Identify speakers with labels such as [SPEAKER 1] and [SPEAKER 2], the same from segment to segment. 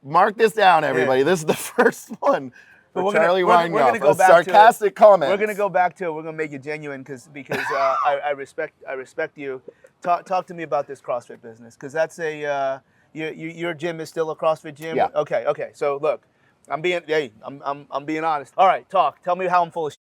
[SPEAKER 1] mark this down, everybody. Yeah. This is the first one. But Charlie Weingroff.
[SPEAKER 2] We're going to go back
[SPEAKER 1] sarcastic comments.
[SPEAKER 2] We're going to go back to it. We're going to make it genuine because I respect you. Talk to me about this CrossFit business, because that's your gym is still a CrossFit gym.
[SPEAKER 1] Yeah.
[SPEAKER 2] Okay. So look, I'm being honest. All right, tell me how I'm full of shit.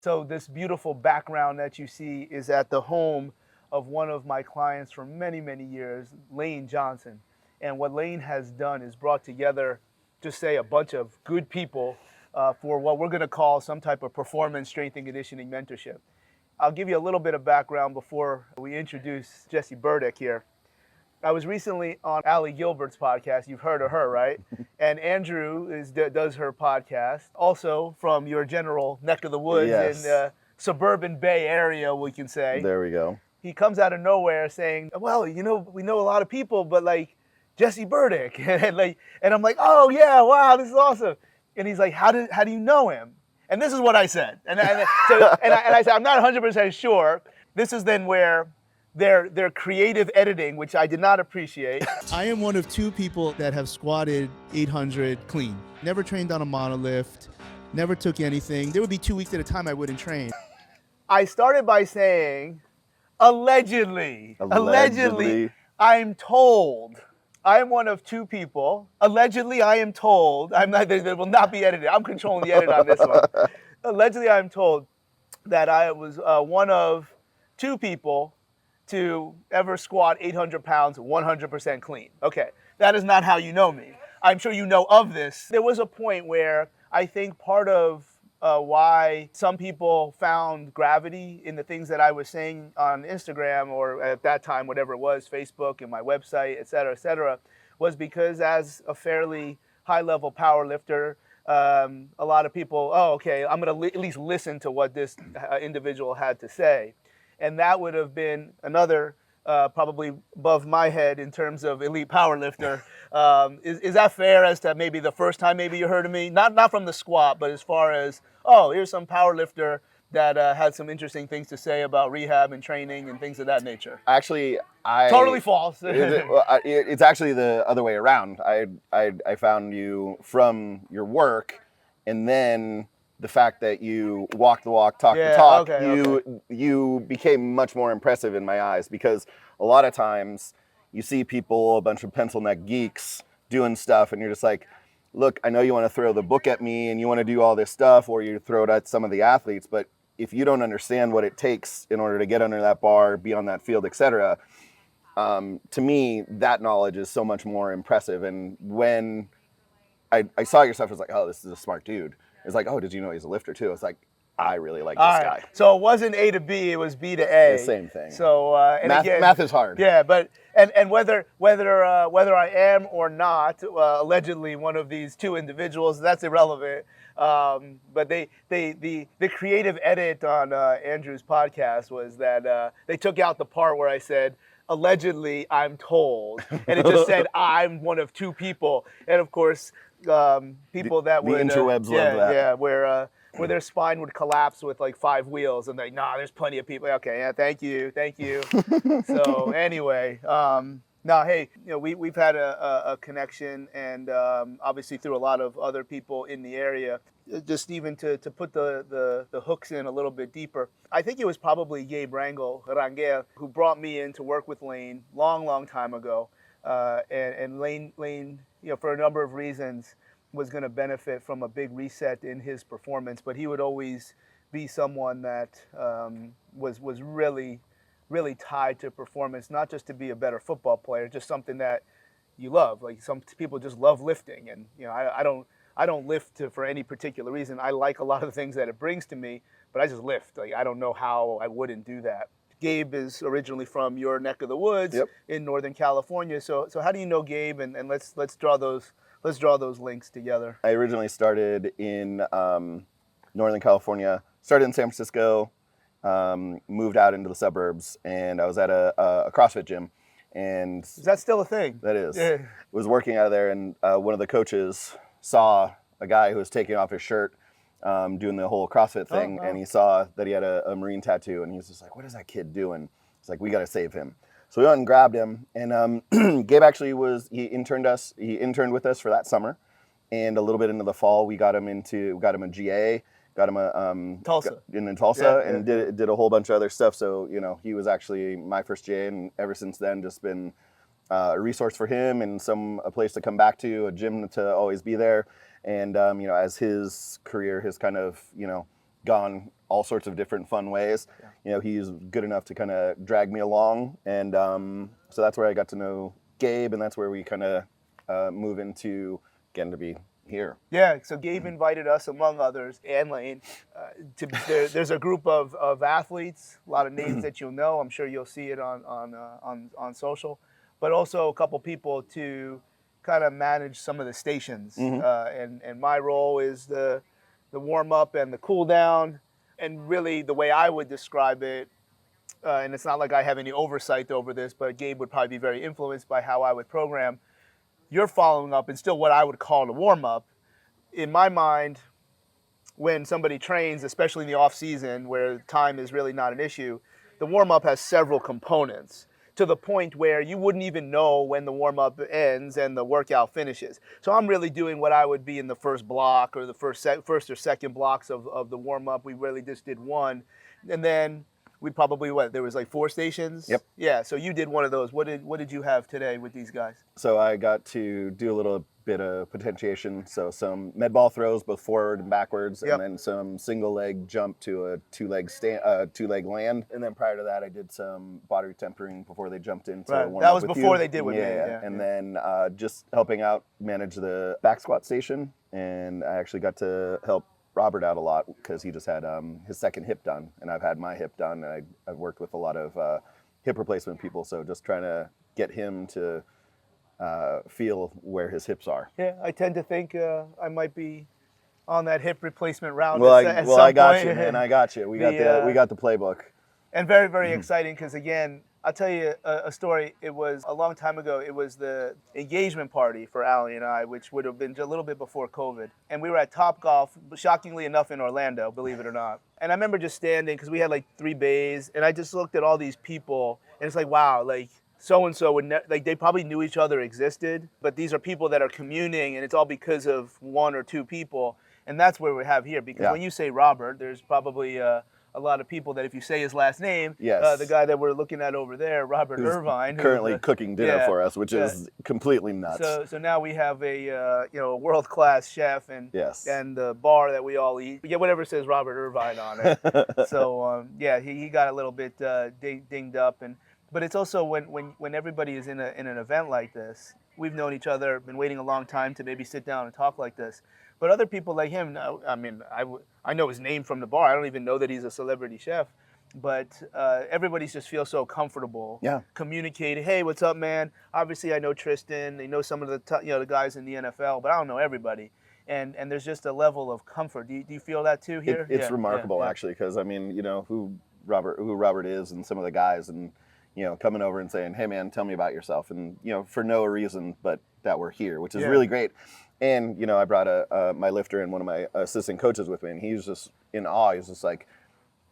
[SPEAKER 2] So this beautiful background that you see is at the home of one of my clients for many, many years, Lane Johnson. And what Lane has done is brought together, just say, a bunch of good people for what we're going to call some type of performance, strength, and conditioning mentorship. I'll give you a little bit of background before we introduce Jesse Burdick here. I was recently on Allie Gilbert's podcast. You've heard of her, right? And Andrew does her podcast, also from your general neck of the woods.
[SPEAKER 1] Yes.
[SPEAKER 2] In the suburban Bay Area, we can say.
[SPEAKER 1] There we go.
[SPEAKER 2] He comes out of nowhere saying, well, we know a lot of people, but like Jesse Burdick. and I'm like, oh yeah, wow, this is awesome. And he's like, how do you know him? And this is what I said. And I said, I'm not 100% sure. This is then where their creative editing, which I did not appreciate.
[SPEAKER 3] I am one of 2 people that have squatted 800 clean. Never trained on a monolift, never took anything. There would be 2 weeks at a time I wouldn't train.
[SPEAKER 2] I started by saying, allegedly, I'm told. I am one of 2 people. Allegedly, I am told. They will not be edited. I'm controlling the edit on this one. Allegedly, I'm told that I was one of 2 people to ever squat 800 pounds 100% clean. Okay, that is not how you know me. I'm sure you know of this. There was a point where I think part of why some people found gravity in the things that I was saying on Instagram, or at that time, whatever it was, Facebook and my website, et cetera, was because as a fairly high-level power lifter, a lot of people, I'm going to at least listen to what this individual had to say. And that would have been another probably above my head in terms of elite powerlifter. Is that fair as to maybe the first time maybe you heard of me? Not from the squat, but as far as, here's some powerlifter that had some interesting things to say about rehab and training and things of that nature.
[SPEAKER 1] Actually,
[SPEAKER 2] totally false.
[SPEAKER 1] It's actually the other way around. I found you from your work, and then the fact that you walk the walk, talk the talk, you became much more impressive in my eyes, because a lot of times you see people, a bunch of pencil neck geeks doing stuff, and you're just like, look, I know you want to throw the book at me and you want to do all this stuff, or you throw it at some of the athletes, but if you don't understand what it takes in order to get under that bar, be on that field, etc., to me, that knowledge is so much more impressive. And when I saw your stuff, I was like, oh, this is a smart dude. It's like, oh, did you know he's a lifter too? It's like, I really like this guy.
[SPEAKER 2] So it wasn't A to B, it was B to A.
[SPEAKER 1] The same thing.
[SPEAKER 2] So
[SPEAKER 1] math is hard.
[SPEAKER 2] Yeah, but and whether I am or not allegedly one of these 2 individuals, that's irrelevant. But the creative edit on Andrew's podcast was that they took out the part where I said, allegedly, I'm told, and it just said I'm one of 2 people, and of course, people that would
[SPEAKER 1] the interwebs love that.
[SPEAKER 2] Yeah, where their spine would collapse with like 5 wheels, and they're like, nah, there's plenty of people. Okay, yeah, thank you. So anyway, hey, we've had a connection, and obviously through a lot of other people in the area. Just even to put the hooks in a little bit deeper, I think it was probably Gabe Rangel who brought me in to work with Lane long time ago, and Lane, for a number of reasons, was going to benefit from a big reset in his performance, but he would always be someone that was really tied to performance, not just to be a better football player, just something that you love. Like some people just love lifting, and I don't lift for any particular reason. I like a lot of the things that it brings to me, but I just lift. Like I don't know how I wouldn't do that. Gabe is originally from your neck of the woods in Northern California. So how do you know Gabe? And let's draw those links together.
[SPEAKER 1] I originally started in Northern California. Started in San Francisco, moved out into the suburbs, and I was at a CrossFit gym. And
[SPEAKER 2] is that still a thing?
[SPEAKER 1] That is. Yeah. Was working out of there, and one of the coaches saw a guy who was taking off his shirt, doing the whole CrossFit thing, and he saw that he had a Marine tattoo, and he was just like, what is that kid doing? It's like, we got to save him. So we went and grabbed him, and Gabe actually he interned with us for that summer, and a little bit into the fall we got him a GA, got him a
[SPEAKER 2] Tulsa.
[SPEAKER 1] in Tulsa, and did a whole bunch of other stuff. So he was actually my first GA, and ever since then just been a resource for him and a place to come back to, a gym to always be there. And as his career has kind of gone all sorts of different fun ways, he's good enough to kind of drag me along, and so that's where I got to know Gabe, and that's where we kind of move into getting to be here.
[SPEAKER 2] Yeah, so Gabe invited us, among others, and Lane, there's a group of athletes, a lot of names that you'll know. I'm sure you'll see it on social, but also a couple people to kind of manage some of the stations. And my role is the warm up and the cool down, and really the way I would describe it. And it's not like I have any oversight over this, but Gabe would probably be very influenced by how I would program. You're following up and still what I would call the warm-up. In my mind, when somebody trains, especially in the off-season where time is really not an issue, the warm-up has several components to the point where you wouldn't even know when the warm-up ends and the workout finishes. So I'm really doing what I would be in the first block or the first or second blocks of the warm-up. We really just did one. And then we probably, there was like 4 stations?
[SPEAKER 1] Yep.
[SPEAKER 2] Yeah, so you did one of those. What did you have today with these guys?
[SPEAKER 1] So I got to do a little bit of potentiation, so some med ball throws both forward and backwards, and then some single leg jump to a two-leg land. And then prior to that, I did some body tempering before they jumped into warm up.
[SPEAKER 2] That was before they did with me.
[SPEAKER 1] Yeah. And then just helping out manage the back squat station, and I actually got to help Robert out a lot because he just had his second hip done, and I've had my hip done, and I've worked with a lot of hip replacement people, so just trying to get him to feel where his hips are.
[SPEAKER 2] Yeah, I tend to think I might be on that hip replacement round.
[SPEAKER 1] Well,
[SPEAKER 2] at some
[SPEAKER 1] I got
[SPEAKER 2] point.
[SPEAKER 1] you, man. I got you. We got the playbook.
[SPEAKER 2] And very, very exciting because, again, I'll tell you a story. It was a long time ago. It was the engagement party for Allie and I, which would have been a little bit before COVID. And we were at Topgolf, shockingly enough, in Orlando, believe it or not. And I remember just standing, because we had like 3 bays, and I just looked at all these people, and it's like, wow, like so-and-so, like they probably knew each other existed, but these are people that are communing, and it's all because of 1 or 2 people. And that's where we have here, because when you say Robert, there's probably a lot of people that if you say his last name, the guy that we're looking at over there, Robert Irvine,
[SPEAKER 1] currently cooking dinner for us, which is completely nuts.
[SPEAKER 2] So now we have a world-class chef and the bar that we all eat. We get whatever says Robert Irvine on it. So he got a little bit dinged up, but it's also when everybody is in an event like this, we've known each other, been waiting a long time to maybe sit down and talk like this. But other people like him, I mean, I know his name from the bar. I don't even know that he's a celebrity chef. But everybody just feels so comfortable communicating. Hey, what's up, man? Obviously, I know Tristan. I know some of the the guys in the NFL, but I don't know everybody. And there's just a level of comfort. Do you feel that too here?
[SPEAKER 1] It's remarkable, actually, because I mean, who Robert is, and some of the guys, and coming over and saying, hey, man, tell me about yourself, and for no reason but that we're here, which is really great. And I brought my lifter and one of my assistant coaches with me, and he was just in awe. He was just like,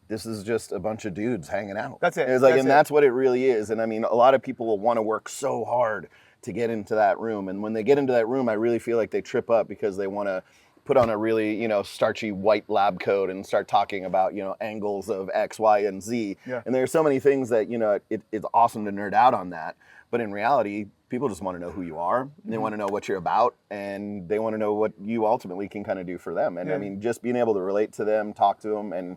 [SPEAKER 1] "This is just a bunch of dudes hanging out."
[SPEAKER 2] That's it.
[SPEAKER 1] It was like, that's what it really is. And I mean, a lot of people will want to work so hard to get into that room, and when they get into that room, I really feel like they trip up because they want to put on a really starchy white lab coat and start talking about angles of X, Y, and Z. Yeah. And there's so many things that it's awesome to nerd out on that, but in reality, people just want to know who you are. They want to know what you're about, and they want to know what you ultimately can kind of do for them. And I mean, just being able to relate to them, talk to them, and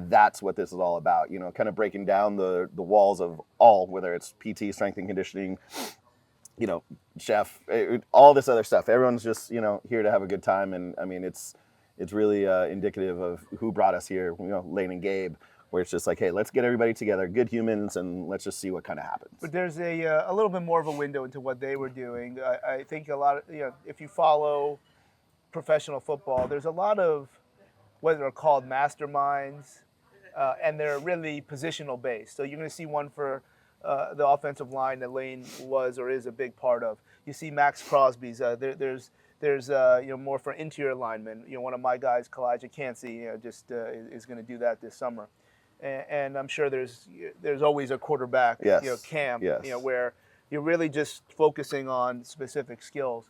[SPEAKER 1] that's what this is all about. Kind of breaking down the walls of all, whether it's PT, strength and conditioning, chef, all this other stuff. Everyone's just here to have a good time, and I mean, it's really indicative of who brought us here. Lane and Gabe. Where it's just like, hey, let's get everybody together, good humans, and let's just see what kind of happens.
[SPEAKER 2] But there's a little bit more of a window into what they were doing. I think a lot of, if you follow professional football, there's a lot of what are called masterminds, and they're really positional based. So you're going to see one for the offensive line that Lane was or is a big part of. You see Max Crosby's. There's more for interior linemen. One of my guys, Kalijah Cansey, is going to do that this summer. and I'm sure there's always a quarterback camp where you're really just focusing on specific skills.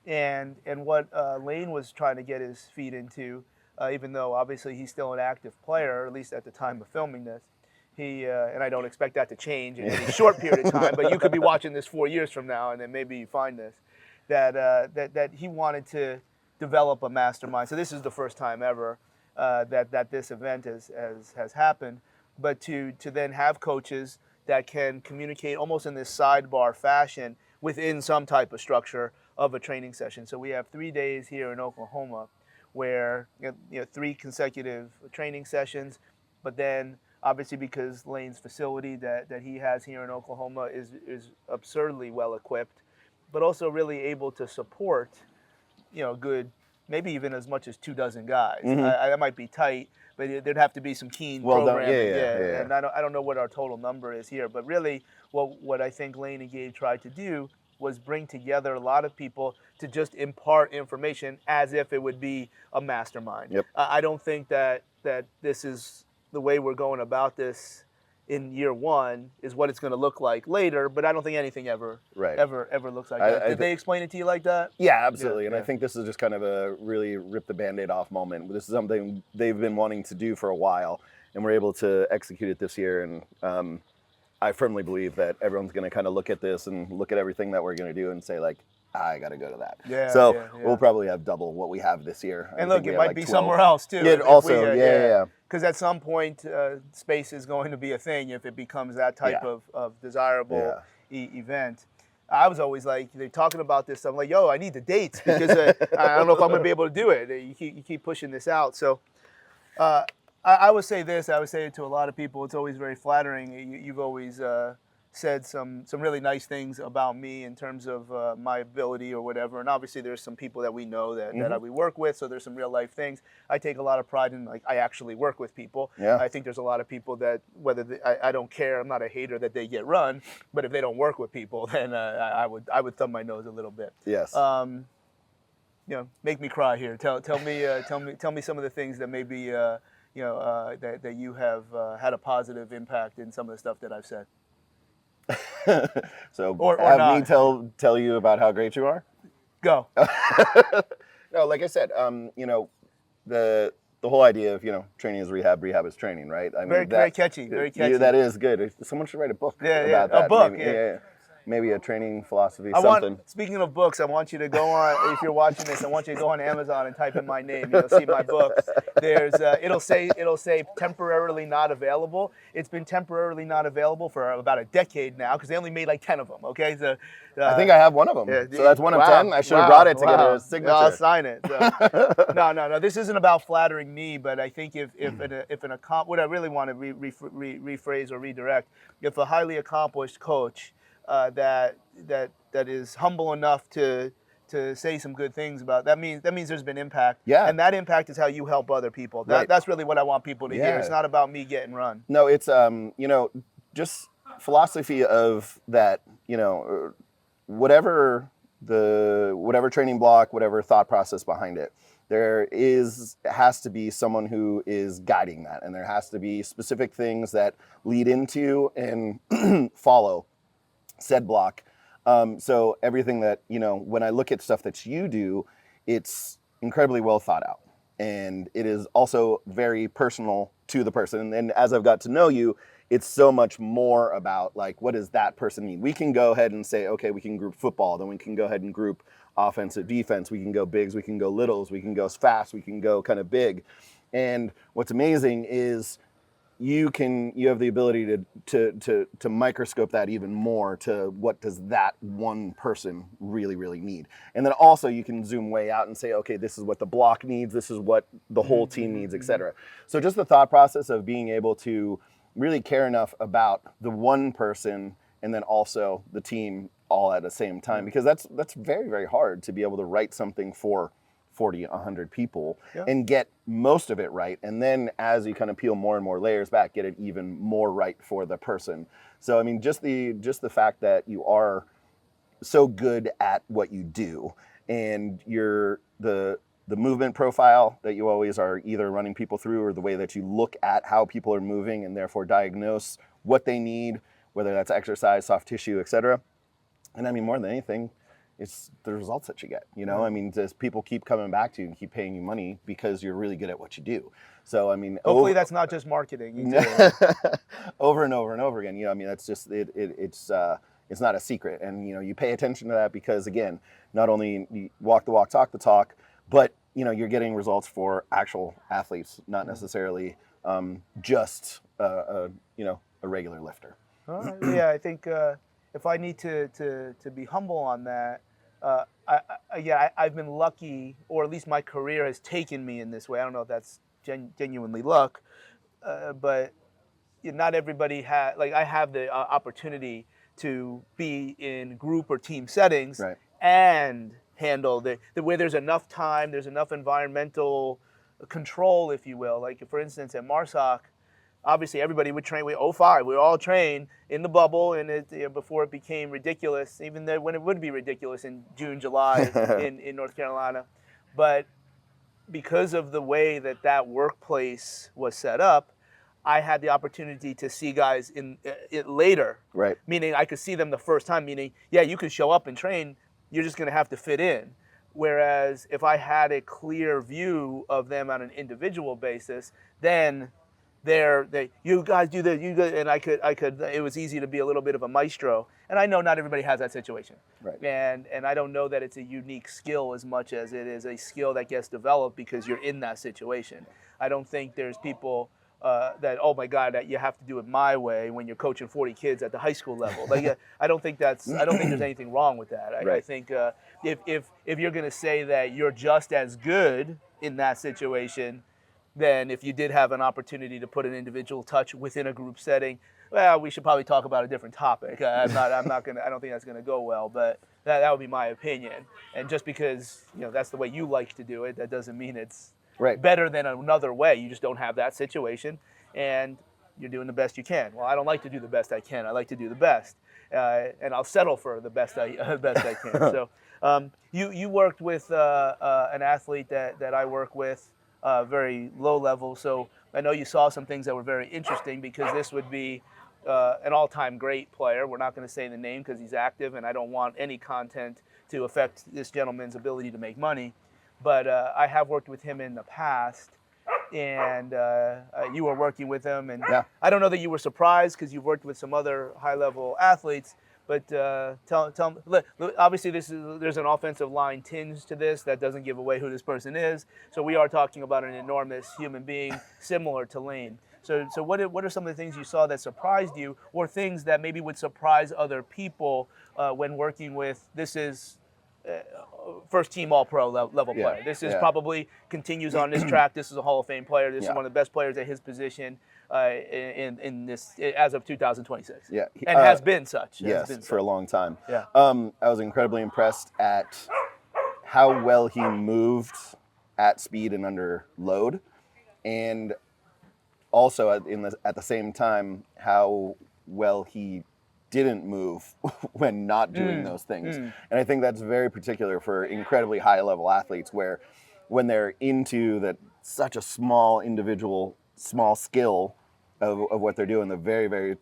[SPEAKER 2] And what Lane was trying to get his feet into, even though obviously he's still an active player, at least at the time of filming this, he and I don't expect that to change in any short period of time, but you could be watching this 4 years from now and then maybe you find this, that he wanted to develop a mastermind. So this is the first time ever that this event has happened, but to then have coaches that can communicate almost in this sidebar fashion within some type of structure of a training session. So we have 3 days here in Oklahoma where 3 consecutive training sessions, but then obviously because Lane's facility that he has here in Oklahoma is absurdly well equipped, but also really able to support good, maybe even as much as 24 guys. That might be tight, but there'd have to be some keen programming. Yeah. And I don't know what our total number is here, but really what I think Lane and Gabe tried to do was bring together a lot of people to just impart information as if it would be a mastermind.
[SPEAKER 1] Yep.
[SPEAKER 2] I don't think that this is the way we're going about this in year one is what it's going to look like later, but I don't think anything ever looks like that. Did they explain it to you like that?
[SPEAKER 1] Yeah, absolutely. And I think this is just kind of a really rip the Band-Aid off moment. This is something they've been wanting to do for a while, and we're able to execute it this year. And I firmly believe that everyone's going to kind of look at this and look at everything that we're going to do and say, like, I got to go to that. We'll probably have double what we have this year.
[SPEAKER 2] And look, it might be 12. Somewhere else too.
[SPEAKER 1] Yeah, also, yeah.
[SPEAKER 2] Because at some point, space is going to be a thing if it becomes that type of desirable event. I was always like, they're talking about this. I'm like, yo, I need the dates because I don't know if I'm going to be able to do it. You keep pushing this out. So I would say this. I would say it to a lot of people. It's always very flattering. You've always said some really nice things about me in terms of my ability or whatever. And obviously there's some people that we know that we work with, so there's some real life things. I take a lot of pride in, like, I actually work with people.
[SPEAKER 1] Yeah.
[SPEAKER 2] I think there's a lot of people that I don't care, I'm not a hater that they get run, but if they don't work with people, then I would thumb my nose a little bit.
[SPEAKER 1] Yes.
[SPEAKER 2] Make me cry here. Tell me some of the things that maybe that you have had a positive impact in some of the stuff that I've said.
[SPEAKER 1] So
[SPEAKER 2] or
[SPEAKER 1] have
[SPEAKER 2] not.
[SPEAKER 1] me tell you about how great you are?
[SPEAKER 2] Go.
[SPEAKER 1] No, like I said, the whole idea of training is rehab, rehab is training, right? I mean,
[SPEAKER 2] very catchy.
[SPEAKER 1] That is good. Someone should write a book about that.
[SPEAKER 2] A book,
[SPEAKER 1] maybe. Maybe a training philosophy,
[SPEAKER 2] Speaking of books, I want you to go on, if you're watching this, I want you to go on Amazon and type in my name. You'll see my books. There's, it'll say temporarily not available. It's been temporarily not available for about a decade now because they only made like 10 of them, okay? So,
[SPEAKER 1] I think I have one of them. So that's one of 10. I should have brought it to get a signature.
[SPEAKER 2] I'll sign it. So. No. This isn't about flattering me, but I think if what I really want to rephrase or redirect, if a highly accomplished coach that is humble enough to say some good things about that means there's been impact.
[SPEAKER 1] Yeah.
[SPEAKER 2] And that impact is how you help other people. That's really what I want people to hear. It's not about me getting run.
[SPEAKER 1] No, it's just philosophy of that, whatever training block, whatever thought process behind it, has to be someone who is guiding that, and there has to be specific things that lead into and follow said block. So everything that, when I look at stuff that you do, it's incredibly well thought out. And it is also very personal to the person. And as I've got to know you, it's so much more about, like, what does that person need? We can go ahead and say, okay, we can group football. Then we can go ahead and group offensive, defense. We can go bigs. We can go littles. We can go fast. We can go kind of big. And what's amazing is you have the ability to microscope that even more to what does that one person really, really need. And then also you can zoom way out and say, okay, this is what the block needs, this is what the whole team needs, etc. So just the thought process of being able to really care enough about the one person and then also the team all at the same time, because that's very, very hard to be able to write something for 40, 100 people and get most of it right. And then as you kind of peel more and more layers back, get it even more right for the person. So, I mean, just the fact that you are so good at what you do and you're the the movement profile that you always are either running people through, or the way that you look at how people are moving and therefore diagnose what they need, whether that's exercise, soft tissue, etc. And I mean, more than anything, it's the results that you get, you know? I mean, just people keep coming back to you and keep paying you money because you're really good at what you do. So, I mean,
[SPEAKER 2] hopefully that's not just marketing.
[SPEAKER 1] Over and over and over again, you know, I mean, that's just, it's not a secret. And, you know, you pay attention to that because, again, not only you walk the walk, talk the talk, but, you know, you're getting results for actual athletes, not necessarily just, you know, a regular lifter.
[SPEAKER 2] Yeah, I think if I need to be humble on that, I've been lucky, or at least my career has taken me in this way. I don't know if that's genuinely luck, but not everybody has, like, I have the opportunity to be in group or team settings,
[SPEAKER 1] right,
[SPEAKER 2] and handle the where there's enough time, there's enough environmental control, if you will. Like, for instance, at MARSOC, obviously everybody would train. We 05, we were all trained in the bubble, and before it became ridiculous, even though when it would be ridiculous in June, July in North Carolina. But because of the way that workplace was set up, I had the opportunity to see guys in it later.
[SPEAKER 1] Right.
[SPEAKER 2] Meaning I could see them the first time, meaning, yeah, you could show up and train, you're just going to have to fit in. Whereas if I had a clear view of them on an individual basis, then you guys do that, and I could. It was easy to be a little bit of a maestro, and I know not everybody has that situation,
[SPEAKER 1] right.
[SPEAKER 2] And I don't know that it's a unique skill as much as it is a skill that gets developed because you're in that situation. I don't think there's people that, oh my God, that you have to do it my way when you're coaching 40 kids at the high school level. Like, I don't think there's anything wrong with that.
[SPEAKER 1] Right.
[SPEAKER 2] I think if you're going to say that you're just as good in that situation, then if you did have an opportunity to put an individual touch within a group setting, well, we should probably talk about a different topic. I don't think that's gonna go well, but that would be my opinion. And just because, you know, that's the way you like to do it, that doesn't mean it's
[SPEAKER 1] right.
[SPEAKER 2] better than another way. You just don't have that situation, and you're doing the best you can. Well, I don't like to do the best I can. I like to do the best, and I'll settle for the best I can. So you worked with an athlete that I work with, very low level. So I know you saw some things that were very interesting, because this would be an all-time great player. We're not going to say the name because he's active, and I don't want any content to affect this gentleman's ability to make money. But I have worked with him in the past, and you were working with him. And
[SPEAKER 1] yeah.
[SPEAKER 2] I don't know that you were surprised because you've worked with some other high-level athletes. But tell me, obviously there's an offensive line tinge to this that doesn't give away who this person is. So we are talking about an enormous human being similar to Lane. So what are some of the things you saw that surprised you, or things that maybe would surprise other people when working with, this is first team All-Pro level player. This is probably continues on this track. This is a Hall of Fame player. This is one of the best players at his position in this as of 2026.
[SPEAKER 1] Yeah,
[SPEAKER 2] and has been such.
[SPEAKER 1] For a long time.
[SPEAKER 2] Yeah.
[SPEAKER 1] I was incredibly impressed at how well he moved at speed and under load, and also at the same time how well he didn't move when not doing those things. And I think that's very particular for incredibly high level athletes, where when they're into that such a small individual, small skill of what they're doing, the very, very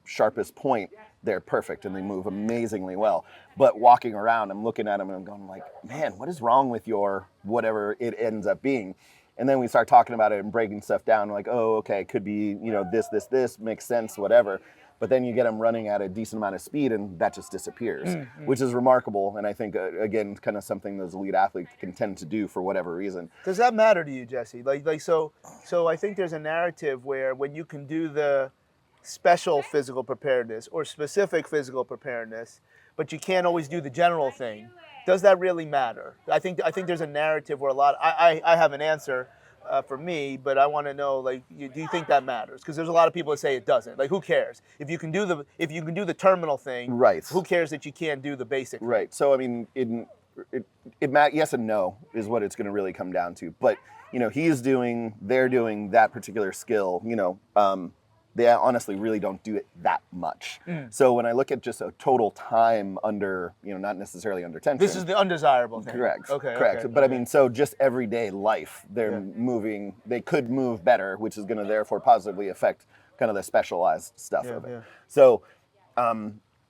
[SPEAKER 1] sharpest point, they're perfect and they move amazingly well. But walking around, I'm looking at them and I'm going like, man, what is wrong with your whatever it ends up being? And then we start talking about it and breaking stuff down, like, oh, okay, it could be, you know, this makes sense, whatever. But then you get them running at a decent amount of speed and that just disappears, which is remarkable. And I think, again, kind of something those elite athletes can tend to do for whatever reason.
[SPEAKER 2] Does that matter to you, Jesse? So I think there's a narrative where when you can do the special physical preparedness or specific physical preparedness, but you can't always do the general thing, does that really matter? I think there's a narrative where I have an answer for me, but I want to know, like, do you think that matters? Because there's a lot of people that say it doesn't. Like, who cares if you can do the terminal thing?
[SPEAKER 1] Right.
[SPEAKER 2] Who cares that you can't do the basic thing?
[SPEAKER 1] Right. So I mean, yes and no is what it's going to really come down to. But you know, they're doing that particular skill. You know, they honestly really don't do it that much. So when I look at just a total time under, not necessarily under tension.
[SPEAKER 2] This is the undesirable thing.
[SPEAKER 1] Correct.
[SPEAKER 2] Okay.
[SPEAKER 1] Correct.
[SPEAKER 2] Okay,
[SPEAKER 1] but
[SPEAKER 2] okay.
[SPEAKER 1] I mean, so just everyday life, they're moving, they could move better, which is going to therefore positively affect kind of the specialized stuff of it. Yeah. So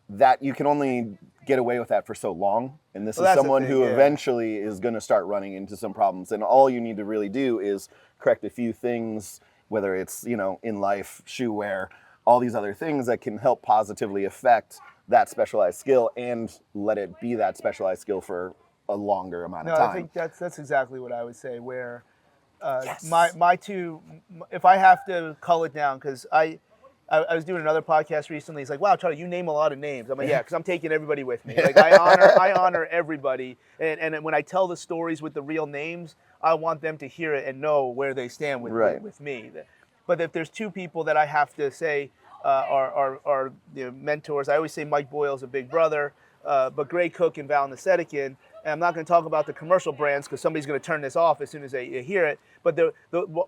[SPEAKER 1] that you can only get away with that for so long. And this is someone who eventually is going to start running into some problems. And all you need to really do is correct a few things, whether it's, in life, shoe wear, all these other things that can help positively affect that specialized skill and let it be that specialized skill for a longer amount of time.
[SPEAKER 2] I think that's exactly what I would say, where my two, if I have to cull it down, because I was doing another podcast recently. He's like, "Wow, Charlie, you name a lot of names." I'm like, "Yeah, because I'm taking everybody with me. Like, I honor everybody, and when I tell the stories with the real names, I want them to hear it and know where they stand with me. But if there's two people that I have to say are mentors, I always say Mike Boyle's a big brother, but Gray Cook and Val Nasetikin. And I'm not going to talk about the commercial brands because somebody's going to turn this off as soon as they hear it. But the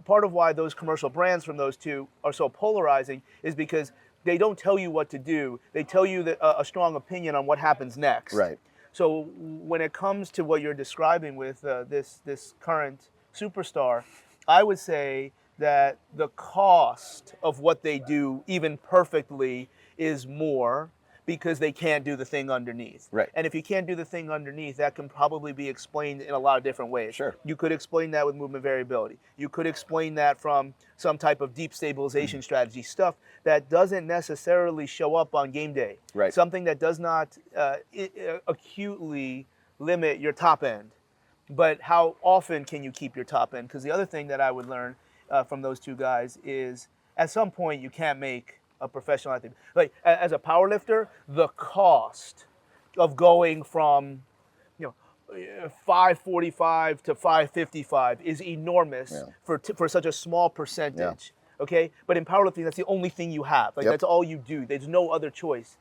[SPEAKER 2] part of why those commercial brands from those two are so polarizing is because they don't tell you what to do. They tell you a strong opinion on what happens next.
[SPEAKER 1] Right.
[SPEAKER 2] So when it comes to what you're describing with this current superstar, I would say that the cost of what they do, even perfectly, is more, because they can't do the thing underneath.
[SPEAKER 1] Right.
[SPEAKER 2] And if you can't do the thing underneath, that can probably be explained in a lot of different ways.
[SPEAKER 1] Sure.
[SPEAKER 2] You could explain that with movement variability. You could explain that from some type of deep stabilization strategy, stuff that doesn't necessarily show up on game day.
[SPEAKER 1] Right.
[SPEAKER 2] Something that does not acutely limit your top end. But how often can you keep your top end? Because the other thing that I would learn from those two guys is at some point you can't make a professional athlete. Like as a powerlifter, the cost of going from 545 to 555 is enormous for such a small percentage. Yeah. Okay, but in powerlifting, that's the only thing you have. Like that's all you do. There's no other choice.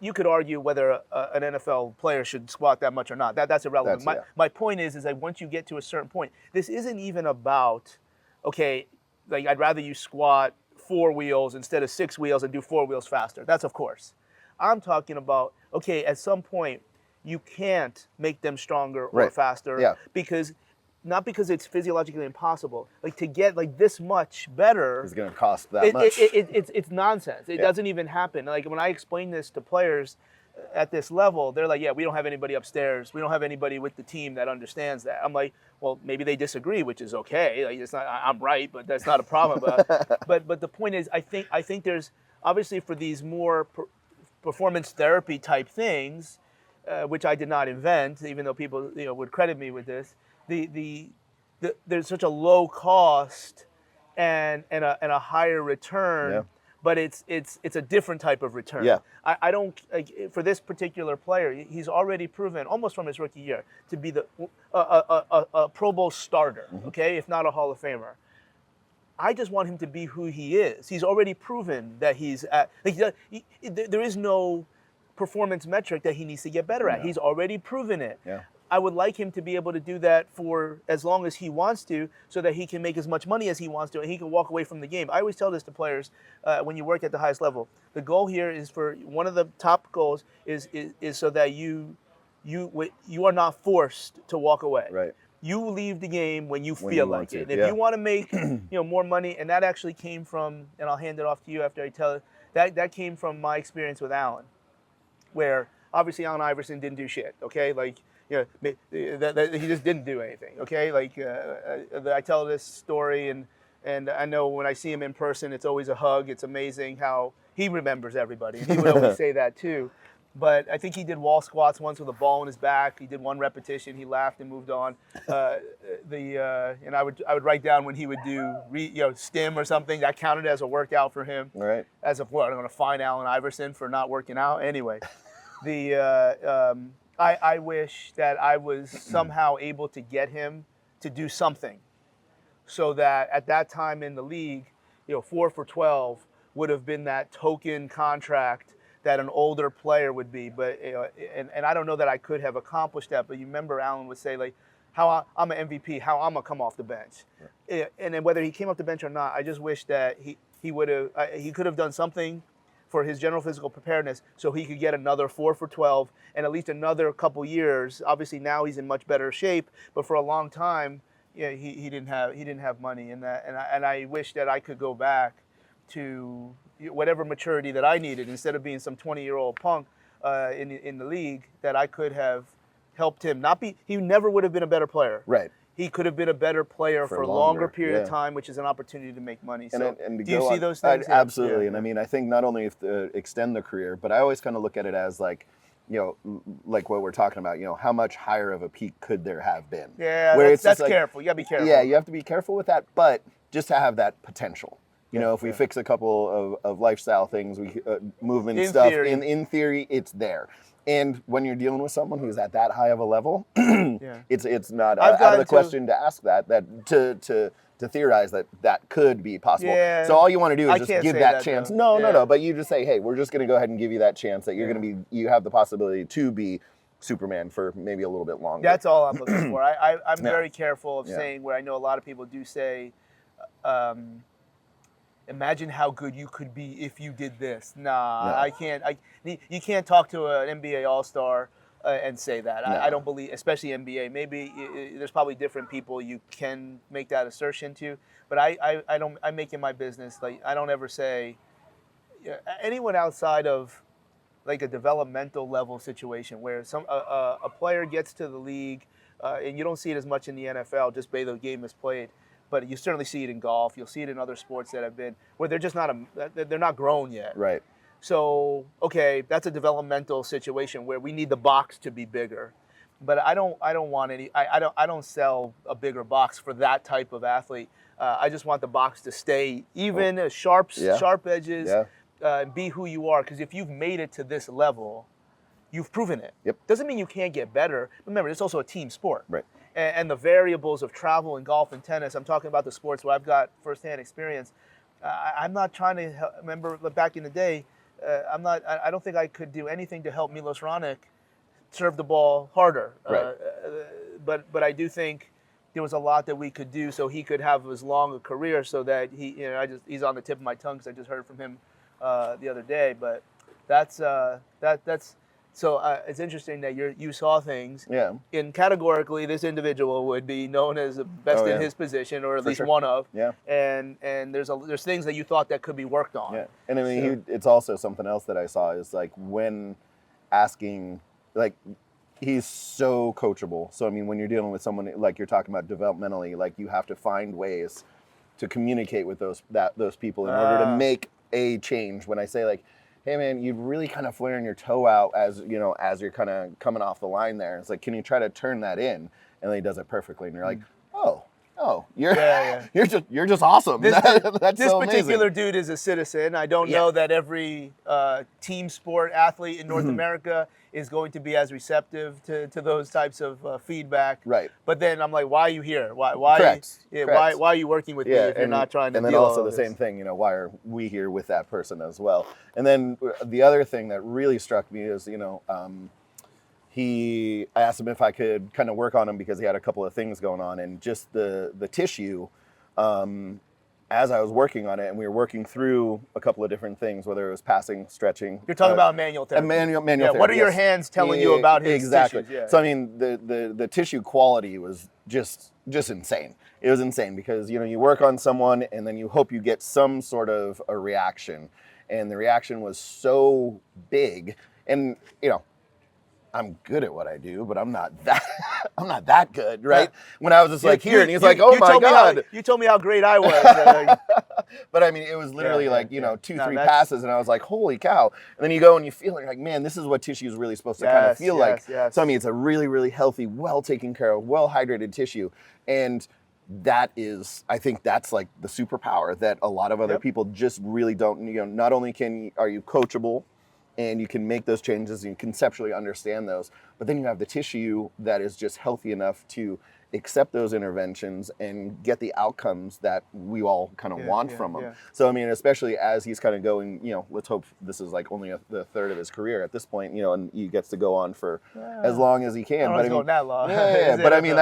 [SPEAKER 2] You could argue whether an NFL player should squat that much or not. That's irrelevant. My point is that once you get to a certain point, this isn't even about, okay, like I'd rather you squat 4 wheels instead of 6 wheels and do 4 wheels faster. That's of course. I'm talking about, okay, at some point you can't make them stronger or faster because not because it's physiologically impossible. Like to get like this much better
[SPEAKER 1] is going to cost that much.
[SPEAKER 2] It's nonsense. It doesn't even happen. Like when I explain this to players at this level, they're like, "Yeah, we don't have anybody upstairs. We don't have anybody with the team that understands that." I'm like, well, maybe they disagree, which is okay. Like it's not, I'm right, but that's not a problem. But the point is, I think there's obviously for these more performance therapy type things, which I did not invent, even though people would credit me with this. There's such a low cost and a higher return, but it's a different type of return.
[SPEAKER 1] Yeah.
[SPEAKER 2] I don't for this particular player, he's already proven almost from his rookie year to be a Pro Bowl starter, okay, if not a Hall of Famer. I just want him to be who he is. He's already proven that he's at. There is no performance metric that he needs to get better at. He's already proven it.
[SPEAKER 1] Yeah.
[SPEAKER 2] I would like him to be able to do that for as long as he wants to, so that he can make as much money as he wants to, and he can walk away from the game. I always tell this to players when you work at the highest level. The goal here is for one of the top goals is so that you are not forced to walk away.
[SPEAKER 1] Right.
[SPEAKER 2] You leave the game when you feel like it. And if you want to make more money, and that actually came from, and I'll hand it off to you after I tell it. That came from my experience with Allen, where obviously Allen Iverson didn't do shit. Okay, like. He just didn't do anything, okay? Like, I tell this story, and I know when I see him in person, it's always a hug. It's amazing how he remembers everybody. And he would always say that, too. But I think he did wall squats once with a ball in his back. He did one repetition. He laughed and moved on. And I would write down when he would do stim or something. That counted as a workout for him.
[SPEAKER 1] Right.
[SPEAKER 2] As of what? I'm going to fine Allen Iverson for not working out? Anyway, I wish that I was somehow able to get him to do something so that at that time in the league, 4 for 12 would have been that token contract that an older player would be. But and I don't know that I could have accomplished that, but you remember Allen would say, like, how I'm an MVP, how I'm going to come off the bench. Right. And then whether he came off the bench or not, I just wish that he could have done something for his general physical preparedness so he could get another 4 for 12 and at least another couple years. Obviously now he's in much better shape, but for a long time, yeah, he didn't have money in that, and I wish that I could go back to whatever maturity that I needed instead of being some 20-year-old punk in the league, that I could have helped him. He never would have been a better player.
[SPEAKER 1] Right.
[SPEAKER 2] He could have been a better player for a longer period of time, which is an opportunity to make money. So
[SPEAKER 1] and
[SPEAKER 2] do you see those things?
[SPEAKER 1] Absolutely. And I mean, I think not only to extend the career, but I always kind of look at it as like, like what we're talking about, how much higher of a peak could there have been?
[SPEAKER 2] Yeah, that's careful. You got to be careful.
[SPEAKER 1] Yeah, you have to be careful with that, but just to have that potential. If we fix a couple of lifestyle things, movement stuff, in theory, it's there. And when you're dealing with someone who's at that high of a level, it's not out of the question to ask that to theorize that could be possible.
[SPEAKER 2] Yeah,
[SPEAKER 1] so all you want to do is just give that chance.
[SPEAKER 2] Though.
[SPEAKER 1] No. But you just say, hey, we're just going to go ahead and give you that chance that you're going to be, you have the possibility to be Superman for maybe a little bit longer.
[SPEAKER 2] That's all I'm looking for. I'm very careful of saying where I know a lot of people do say, imagine how good you could be if you did this. Nah, I can't. You can't talk to an NBA All-Star and say that. No. I don't believe, especially NBA. Maybe there's probably different people you can make that assertion to, but I don't. I make it my business. Like, I don't ever say anyone outside of like a developmental level situation where a player gets to the league, and you don't see it as much in the NFL, just by the game is played. But you certainly see it in golf. You'll see it in other sports that have been where they're just they're not grown yet.
[SPEAKER 1] Right.
[SPEAKER 2] So, okay, that's a developmental situation where we need the box to be bigger. But I don't want any. I don't sell a bigger box for that type of athlete. I just want the box to stay even, sharp edges, be who you are. Because if you've made it to this level, you've proven it.
[SPEAKER 1] Yep.
[SPEAKER 2] Doesn't mean you can't get better. Remember, it's also a team sport.
[SPEAKER 1] Right.
[SPEAKER 2] And the variables of travel and golf and tennis, I'm talking about the sports where I've got firsthand experience. I'm not trying to remember back in the day. I don't think I could do anything to help Milos Raonic serve the ball harder.
[SPEAKER 1] Right.
[SPEAKER 2] But I do think there was a lot that we could do so he could have as long a career, so that he's on the tip of my tongue because I just heard from him the other day. But that's. So it's interesting that you saw things.
[SPEAKER 1] Yeah.
[SPEAKER 2] And categorically, this individual would be known as the best in his position, or at least one of.
[SPEAKER 1] Yeah.
[SPEAKER 2] And there's things that you thought that could be worked on.
[SPEAKER 1] Yeah. And I mean, it's also something else that I saw is like when asking, like, he's so coachable. So I mean, when you're dealing with someone like you're talking about developmentally, like you have to find ways to communicate with those people in order to make a change. When I say like, hey man, you're really kind of flaring your toe out as you're kind of coming off the line there. It's like, can you try to turn that in? And then he does it perfectly, and you're like, oh, you're just awesome. That's
[SPEAKER 2] this
[SPEAKER 1] so
[SPEAKER 2] particular
[SPEAKER 1] amazing.
[SPEAKER 2] Dude is a citizen. I don't know that every team sport athlete in North America is going to be as receptive to those types of feedback.
[SPEAKER 1] Right.
[SPEAKER 2] But then I'm like, why are you here? Why?
[SPEAKER 1] Correct.
[SPEAKER 2] Why are you working with me if you're not trying to?
[SPEAKER 1] And then
[SPEAKER 2] deal
[SPEAKER 1] also
[SPEAKER 2] with
[SPEAKER 1] the same thing, why are we here with that person as well? And then the other thing that really struck me is, I asked him if I could kind of work on him because he had a couple of things going on, and just the tissue, as I was working on it, and we were working through a couple of different things, whether it was passing, stretching.
[SPEAKER 2] You're talking about manual therapy.
[SPEAKER 1] Manual therapy.
[SPEAKER 2] What are your hands telling you about his
[SPEAKER 1] exactly?
[SPEAKER 2] tissues? Yeah.
[SPEAKER 1] So I mean, the tissue quality was just insane. It was insane because you work on someone and then you hope you get some sort of a reaction, and the reaction was so big, and I'm good at what I do, but I'm not that good, right? Yeah. When I was just like here, and he's like, oh my God.
[SPEAKER 2] You told me how great I was.
[SPEAKER 1] But I mean, it was literally 2-3 passes, and I was like, holy cow. And then you go and you feel it, you're like, man, this is what tissue is really supposed to kind of feel like.
[SPEAKER 2] Yes.
[SPEAKER 1] So I mean, it's a really, really healthy, well taken care of, well hydrated tissue. And that is, I think that's like the superpower that a lot of other people just really don't, not only are you coachable, and you can make those changes and conceptually understand those, but then you have the tissue that is just healthy enough to accept those interventions and get the outcomes that we all kind of want from them. So, I mean, especially as he's kind of going, you know, let's hope this is like only the third of his career at this point, you know, and he gets to go on for as long as he can.
[SPEAKER 2] But I mean, going that long.
[SPEAKER 1] But I mean,